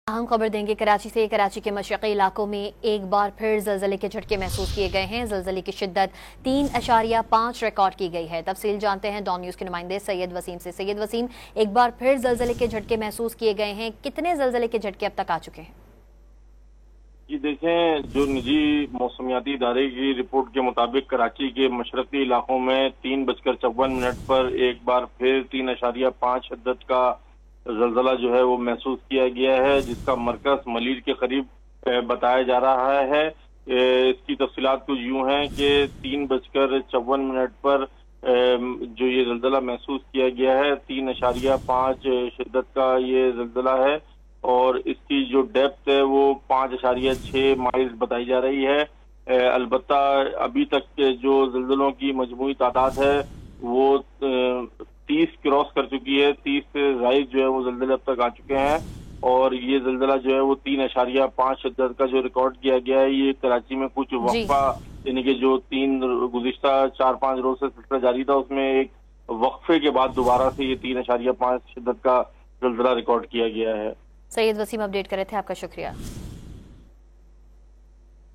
अहम खबर देंगे कराची से। कराची के मशरक़ी इलाकों में एक बार फिर ज़लज़ले के झटके महसूस किए गए हैं। ज़लज़ले की शिद्दत 3.5 रिकॉर्ड की गई है। तफसील जानते हैं डॉन न्यूज़ के नुमाइंदे सैयद वसीम से। सैयद वसीम, एक बार फिर ज़लज़ले के झटके महसूस किए गए हैं, कितने ज़लज़ले के झटके अब तक आ चुके हैं? जी देखें, जो निजी मौसमियाती इदारे की रिपोर्ट के मुताबिक कराची के मशरक़ी इलाकों में 3:54 पर एक बार फिर 3.5 शिद्दत का ज़लज़ला जो है वो महसूस किया गया है, जिसका मरकज़ मलीर के करीब बताया जा रहा है। इसकी तफसीलात कुछ यूं हैं कि 3:54 पर जो ये ज़लज़ला महसूस किया गया है, 3.5 शिद्दत का ये ज़लज़ला है और इसकी जो डेप्थ है वो 5.6 माइल्स बताई जा रही है। अलबत्ता अभी तक के जो ज़लज़लों की मजमूई तादाद है वो 30 क्रॉस कर चुकी है। 30 से ज़ायद जो है वो ज़लज़ले अब तक आ चुके हैं और ये ज़लज़ला जो है वो 3.5 शिद्दत का जो रिकॉर्ड किया गया है, ये कराची में कुछ वक्फा यानी कि जो गुज़िश्ता 4-5 रोज से सिलसिला जारी था, उसमें एक वक्फे के बाद दोबारा से ये 3.5 शिद्दत का ज़लज़ला रिकॉर्ड किया गया है। सैयद वसीम अपडेट कर रहे थे, आपका शुक्रिया।